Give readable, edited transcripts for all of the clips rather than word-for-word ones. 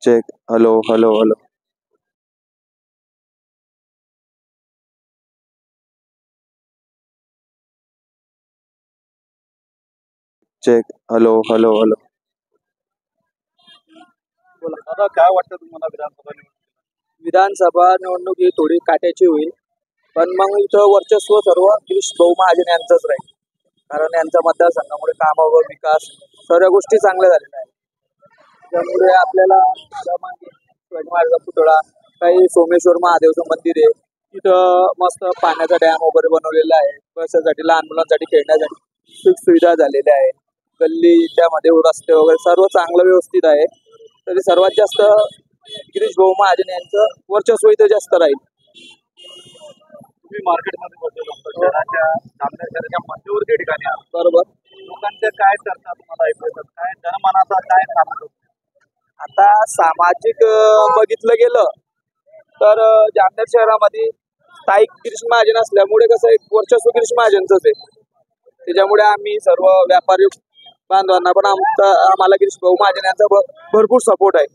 Check. Hello hello hello. Check. Hello hello hello. बोला दादा, काय वाटतं तुम्हाला विधानसभा निवडणूक? विधानसभा निवडणूक ही थोडी काट्याची होईल, पण मग इथं वर्चस्व सर्व गिरीश भाऊ महाजन यांचंच राहील. कारण यांच्या मतदारसंघामुळे काम व विकास सर्व गोष्टी चांगल्या झालेल्या आहेत. त्यामुळे आपल्याला शिवाजी पुतळा, काही सोमेश्वर महादेवचं मंदिर आहे, तिथं मस्त पाण्याचा डॅम वगैरे बनवलेला आहे. बससाठी, लहान मुलांसाठी खेळण्यासाठी सुख सुविधा झालेल्या आहे. गल्ली त्यामध्ये रस्ते वगैरे सर्व चांगलं व्यवस्थित आहे. तरी सर्वात जास्त गिरीश भाऊ महाजन यांचं वर्चस्व इथं जास्त राहील. तुम्ही मार्केटमध्ये बसलेलो आहात, शहराच्या जामनेर शहराच्या मध्यवर्ती ठिकाणी आहात. बरोबर. लोकांच्या काय चर्चा तुम्हाला ऐकू येतात? काय जनमनाचा काय सांगतो? आता सामाजिक बघितलं गेलं तर जामनेर शहरामध्ये स्थायिक गिरीश महाजन असल्यामुळे कसं एक वर्चस्व गिरीश महाजनचंच आहे. त्याच्यामुळे आम्ही सर्व व्यापारी बांधवांना पण आम्हाला गिरीश भाऊ महाजन यांचा भरपूर सपोर्ट आहे.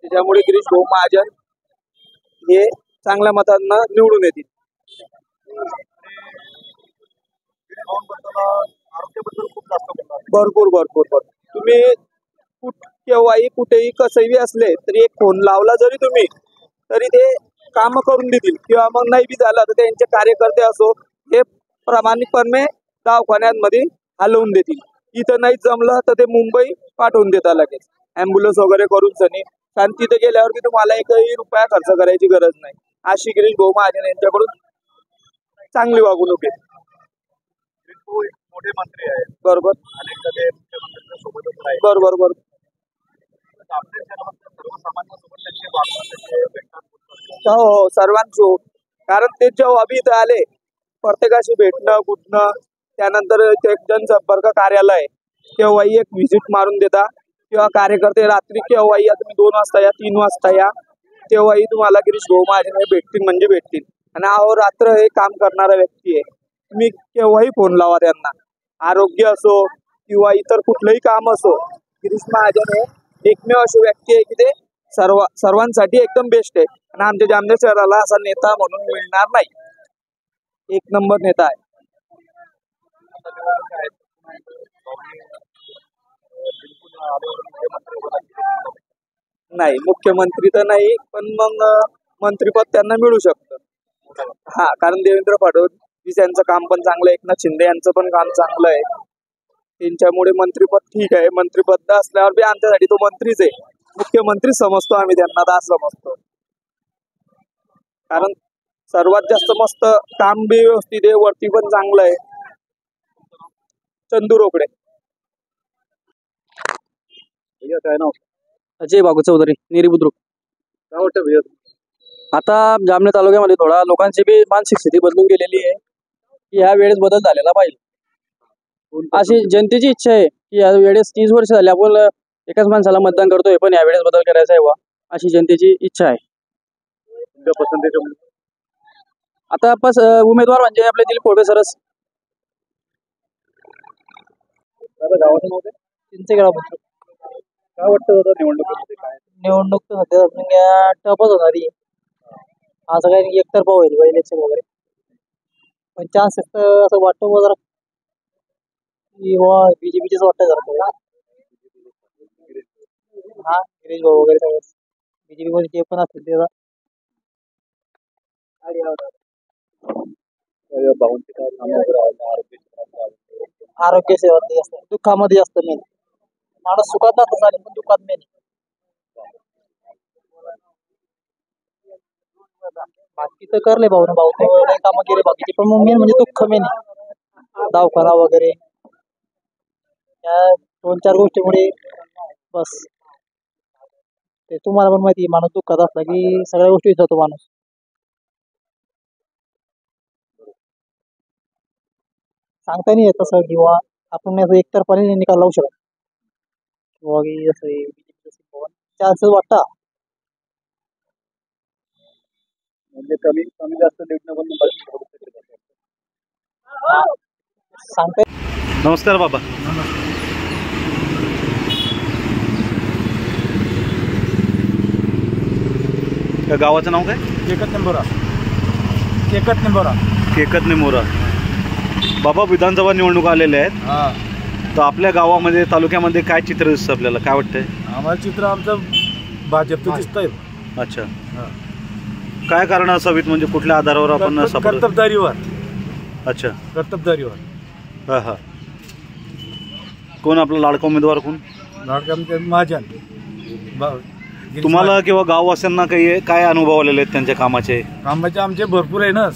त्याच्यामुळे गिरीश भाऊ महाजन हे चांगल्या मतांना निवडून येतील. आरोग्याबद्दल खूप जास्त बोलतात. भरपूर भरपूर भरपूर. तुम्ही केव्हाही कुठेही कसंही असले तरी एक फोन लावला जरी तुम्ही, तरी ते काम करून देतील. किंवा मग नाही बी झालं तर त्यांचे कार्यकर्ते असो, हे प्रामाणिकपणे दवाखान्यांमध्ये हलवून देतील. इथं नाही जमलं तर ते मुंबई पाठवून देतात लगेच ॲम्ब्युलन्स वगैरे करून सनी. कारण तिथे गेल्यावरती तुम्हाला एकही रुपया खर्च करायची गरज नाही. अशी गिरीश भाऊ महाजन यांच्याकडून चांगली वागणूक आहे. मोठे मंत्री आहेत, बरोबर अनेक ते मुख्यमंत्र्यांच्या सोबतच राहील. बरोबर बरोबर. जामनेर शहरामध्ये सर्वसामान्यांसोबत त्यांचे वागणूक भेटतात. हो हो, सर्वांची. कारण ते जेव्हा अभि इथं आले, प्रत्येकाशी भेटणं कुठणं, त्यानंतर ते एक जनसंपर्क कार्यालय केव्हाही एक व्हिजिट मारून देता. किंवा कार्यकर्ते रात्री केव्हाही या, तुम्ही 2 वाजता या, 3 वाजता या, तेव्हाही तुम्हाला गिरीश भाऊ महाजन हे भेटतील म्हणजे भेटतील. आणि अहोरात्र हे काम करणारा व्यक्ती आहे. तुम्ही केव्हाही फोन लावा त्यांना. आरोग्य असो किंवा इतर कुठलंही काम असो, गिरीश महाजन हे एकमेव अशी व्यक्ती आहे की ते सर्वांसाठी एकदम बेस्ट आहे. आणि आमच्या जामनेर शहराला असा नेता म्हणून मिळणार नाही. एक नंबर नेता आहे. नाही, मुख्यमंत्री तर नाही, पण मग मंत्रीपद त्यांना मिळू शकतं. हा, कारण देवेंद्र फडणवीस यांचं काम पण चांगलं आहे, एकनाथ शिंदे यांचं पण काम चांगलं आहे. त्यांच्यामुळे मंत्रीपद ठीक आहे. मंत्रीपद असल्यावर बी आमच्यासाठी तो मंत्रीच आहे. मुख्यमंत्री समजतो आम्ही त्यांना, दास समजतो. कारण सर्वात जास्त मस्त काम बी व्यवस्थित आहे, वरती पण चांगलं आहे. चंदू रोकडे. काय नाव? अजय बागू चौधरी, नेरी बुद्रुक. काय वाटतं भैया? आता जामनेर तालुक्यामध्ये थोडा लोकांची बी मानसिक स्थिती बदलून गेलेली आहे की ह्या वेळेस बदल झालेला पाहिजे, अशी जनतेची इच्छा आहे की या वेळेस 30 वर्ष झाले आपण एकाच माणसाला मतदान करतोय, पण या वेळेस बदल करायचा आहे वा, अशी जनतेची इच्छा आहे. तुमच्या पसंतीचे आता उमेदवार म्हणजे आपले दिलीप कोळबे सरस. गावाचं नाव काय? चिंचेगाव. काय वाटतं दादा निवडणुकीमध्ये काय? निवडणूक तर सध्या टपच होणारी आहे. असं काही एकतर्फा होईल इलेक्शन वगैरे, पण चान्सेस तर असं वाटतं जरा बीजेपीचेच वाटतं जरा. हा, गिरीश भाऊ वगैरे सगळं बीजेपी मध्ये जे पण असतील ते भाऊंची काय कामं वगैरे आरोग्य सेवा जास्त, दुःखामध्ये जास्त मेन. माणूस सुखात जास्त चालेल पण दुःखात मेन. बाकी तर करले भाऊ ना, भाऊ तर कामं केले बाकीचे, पण मग मेन म्हणजे दुःख मेन आहे. दवाखाना वगैरे त्या 2-4 गोष्टीमुळे बस. ते तुम्हाला पण माहिती, माणूस दुःखात असला की सगळ्या गोष्टी जातो माणूस. सांगता नाही येत तसं, किंवा आपण असं एकतर्फाने निकाल लावू शकत किंवा असं चान्सेस वाटता. म्हणजे कमी जास्त लेखनं पण सांगता. नमस्कार बाबा. त्या गावाचं नाव काय? केकतने मोरा. बाबा, विधानसभा निवडणुका आलेल्या आहेत, हा, तर आपल्या गावामध्ये तालुक्यामध्ये काय चित्र दिसतं आपल्याला, काय वाटतंय? आम्हाला चित्र आमचं भाजपचं दिसतंय. अच्छा, काय कारण असावीत, म्हणजे कुठल्या आधारावर आपण कर्तबदारीवर. अच्छा, कर्तबदारीवर. हां हां. कोण आपला लाडका उमेदवार कोण? महाजन. तुम्हाला किंवा गाववासियांना काही काय अनुभव आलेले आहेत त्यांच्या कामाचे? कामाचे आमचे भरपूर आहे ना,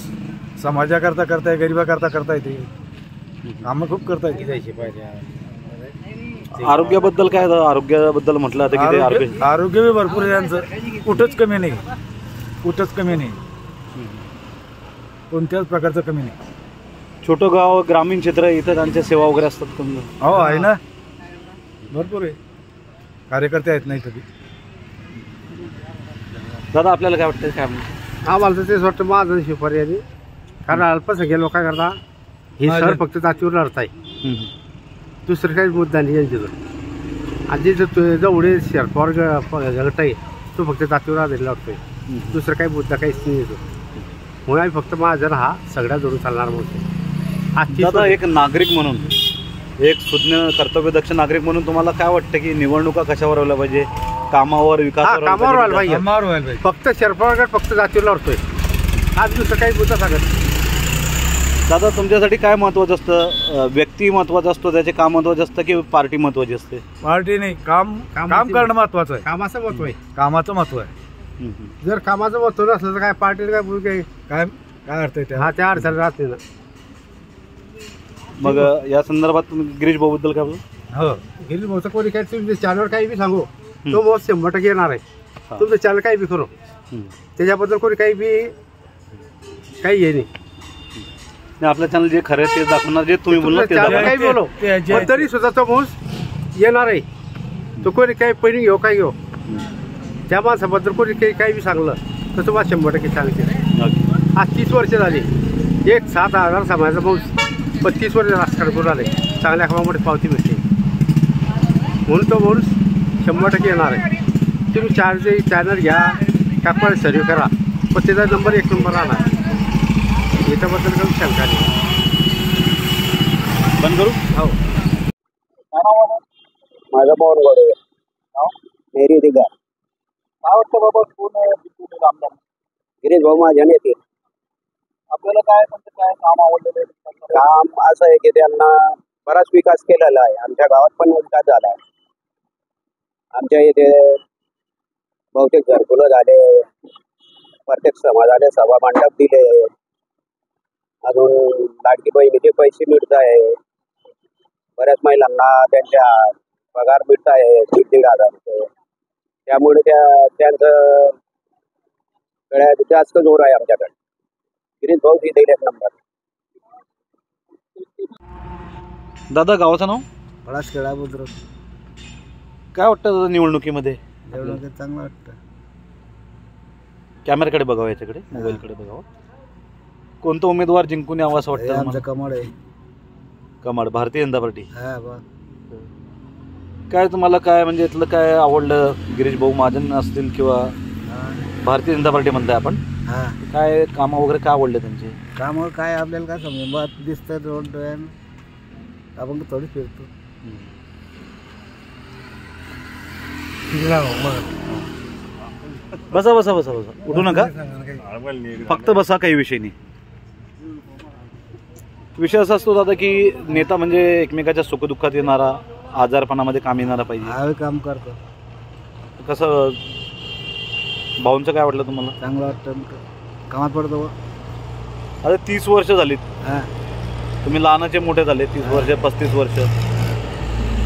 समाजाकरता करताय, गरिबाकरता करता येते, कामं खूप करता येते. आरोग्याबद्दल काय? आरोग्याबद्दल म्हटलं आता की ते आरोग्य बी भरपूर आहे त्यांचं, कुठंच कमी नाही, कोणत्याच प्रकारचं कमी नाही. छोटं गाव, ग्रामीण क्षेत्र आहे, इथं त्यांच्या सेवा वगैरे असतात. हो, आहे ना, भरपूर आहे, कार्यकर्ते आहेत नाही तरी. दादा, आपल्याला काय वाटतं? काय आम्हाला तर तेच वाटतं माझं शिवपर्याय, कारण अल्पसंख्याक लोकांकरता हे सर फक्त जातीवर लढत आहे, दुसरं काही मुद्दा नाही यांच्याजवळ. आणि जे जेवढे शरद गट आहे तो फक्त जातीवर आधारित लढतोय, दुसरं काही मुद्दा काहीच नाही येतो. म्हणून आम्ही फक्त महाजन हा सगळ्या जोडून चालणार म्हणतो. दादा, एक नागरिक म्हणून, एक सुज्ञ कर्तव्यदक्ष नागरिक म्हणून तुम्हाला काय वाटतं की निवडणुका कशावर व्हायला पाहिजे? कामावर, विकासावर कामावर व्हायला पाहिजे. फक्त शरद गट फक्त जातीवर लढतोय, आज दुसरं काही मुद्दा सांगत. दादा, तुमच्यासाठी काय महत्वाचं असतं? व्यक्ती महत्वाचा असतो, त्याचे काम महत्वाचे असतं की पार्टी महत्वाची असते? पार्टी नाही, काम करणं महत्वाचं आहे. कामाचं महत्व आहे, कामाचं महत्व आहे. जर कामाचं महत्व नसलं तर काय पार्टीला काय अर्थ आहे हा, त्या अडचण राहते ना. मग या संदर्भात तुम्ही गिरीश भाऊबद्दल काय बोलू? हो, गिरीश भाऊचं कोणी काय तुमच्या चॅनलवर काही बी सांगू, तो मग 100% येणार आहे. तुमचं चॅनल काही बी करू, त्याच्याबद्दल कोणी काही बी काही हे नाही. आपलं चॅनल जे खरं ते दाखवणार, जे तुम्ही बोलणार ते काही बोलो, पण तरी सुद्धा तो माणूस येणार आहे. तो कोणी काही पहिली घेऊ काय घेऊ, त्या माणसाबद्दल कोणी काही बी सांगलं तर तुम्हाला 100% सांगते. आज 30 वर्ष झाली, एक 7,000 समाजाचा माणूस 35 वर्ष राजकारण करून आले, चांगल्या कामामध्ये पावती भेटते, म्हणून तो माणूस 100% येणार आहे. तुम्ही चॅनल घ्या, टाकून सर्वे करा, पण त्याचा नंबर 1 नंबर राहणार, याच्याबद्दल काही शंका नाही. बंद करू? हो. माझा मोहन गोडे, मेरी दिगा. काय वाटतं बाबा, कोण आमदार? गिरीश भाऊ महाजन येतील. आपल्याला काय काम आवडलेलं? काम असं आहे की त्यांना बराच विकास केलेला आहे, आमच्या गावात पण विकास झाला आहे. आमच्या इथे बहुतेक घरकुलं झाले, प्रत्येक समाजाने सभा मंडप दिले, अजून लाडकी बहिणीचे पैसे मिळत आहे, बऱ्याच महिलांना त्यांच्या पगार मिळत आहे 1,500 रुपये. त्यामुळे त्यांचं सगळ्यात जास्त जोर आहे आमच्याकडे. गिरीश भाऊ देईल 1 नंबर. दादा, गावाचं नाव? बराच खेळा बुद्रुक. काय वाटतं दादा निवडणुकीमध्ये? चांगलं वाटतं. कॅमेऱ्याकडे बघावं, याच्याकडे मोबाईलकडे बघावं. कोणता उमेदवार जिंकून यावं असं वाटतं? आमचं कमळ आहे. कमळ, भारतीय जनता पार्टी. हा बा. काय तुम्हाला काय म्हणजे इथलं काय आवडलं? गिरीश भाऊ महाजन असतील किंवा भारतीय जनता पार्टी म्हणताय आपण, हा, काय कामं वगैरे काय आवडले त्यांचे? कामावर काय आपल्याला काय समजा, बात दिसतं रोड आपण थोडी फिरतो. बसा बसा बसा बसा, उठू नका, फक्त बसा, काही विषय नाही. विषय असा असतो दादा की नेता म्हणजे एकमेकाच्या सुखदुःखात येणारा, आजारपणामध्ये काम येणारा पाहिजे. हा काम करतो. कसं भाऊंचं काय वाटलं तुम्हाला? चांगलं वाटतं, कामात पडतो. आता 30 वर्ष झालीत, हा, तुम्ही लहानाचे मोठे झाले, 30 वर्ष 35 वर्ष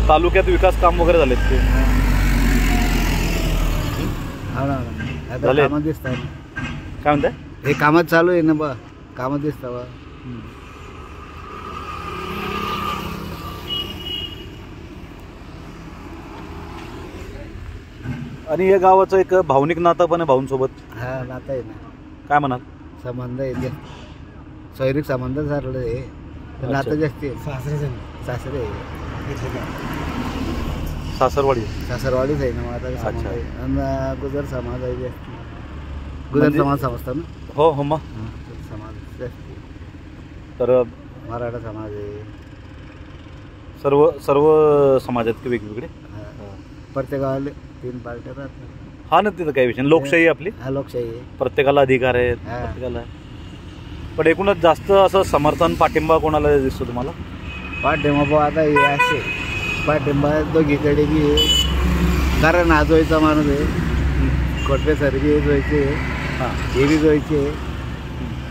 तालुक्यात विकास काम वगैरे झालेत ते? झाले. कामात दिसत आहे. काय म्हणताय? हे कामात चालू आहे ना बा, कामात दिसतं बा. आणि या गावाचं एक भावनिक नातं पण आहे भाऊंसोबत. हा, नातं आहे ना. काय म्हणाल? संबंध आहे, शैरिक संबंध झालं आहे, नातं जास्त आहे. सासरे सासरवाडी, सासरवाडीच आहे ना. आता अच्छा. गुजर समाज आहे जास्त. गुजर म्हणजे- समाज समजतात ना. हो हो मग समाज जास्त. तर मराठा समाज आहे. सर्व सर्व समाज आहेत की वेगवेगळे. प्रत्येक गावाला 3 पार्ट्या राहतात. हा ना, तिथं काही विषय नाही. लोकशाही आहे आपली, हा लोकशाही आहे. प्रत्येकाला अधिकार आहेत, हा. प्रत्येकाला. पण एकूणच जास्त असं समर्थन पाठिंबा कोणाला दिसतो तुम्हाला? पाठिंबा आता हे असे पाठिंबा दोघीकडे बी आहे. कारण हा जोयचा माणूस आहे. खोटवे सर बी जोयचे, हां हे बी जोयचे.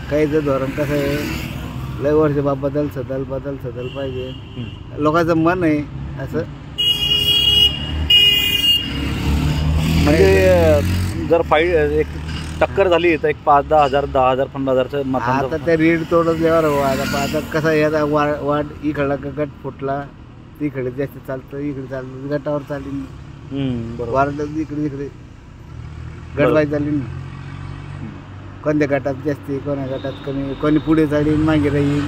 काहीचं धोरण कसं आहे, लय वर्ष बदल सदल पाहिजे. लोकांचं मन आहे असं. म्हणजे जर एक टक्कर झाली तर एक 5-10 हजार 10,000 15,000च्या आता मतांचा. ते रीड तोडल्यावर हो. आता कसं आहे, आता वाढ इकडला गट फुटला, तिकडे जास्त चालतं, इकडे चालतं, गटावर चालीन. बरोबर. वाढलं इकडे गटबाई चालीन ना. कोणत्या गटात जास्ती, कोण्या गटात कमी, कोणी पुढे चालीन मागे राहील.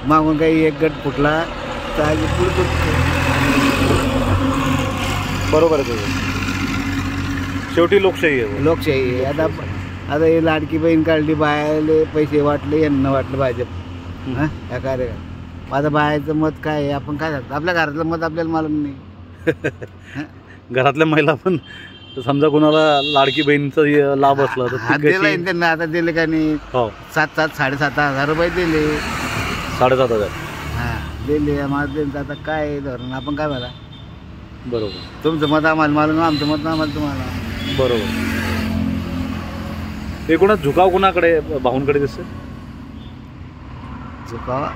मागून काही एक गट फुटला तर पुढे बरोबर आहे तुझं. शेवटी लोकशाही आहे. लोकशाही आहे. आता हे लाडकी बहीण काढली, बायाले पैसे वाटले, यांना वाटलं भाजप हां या कार्यक्रम. आता बायाचं मत काय आहे, आपण काय सांगतो, आपल्या घरातलं मत आपल्याला मालूम नाही. घरातल्या महिला पण समजा कोणाला लाडकी बहिणीचा लाभ असला तर ती दिलं कशी- त्यांना. आता दिले का नाही, हो 7,000-7,500 रुपये दिले. 7,500. हां दिले आम्हाला. आता काय धोरण, आपण काय म्हणा, बरोबर तुमचं मत आम्हाला मालूम, आमचं मत आम्हाला तुम्हाला. बरोबर. एकूणच झुकाव कुणाकडे, भाऊंकडे दिसतं? झुकावा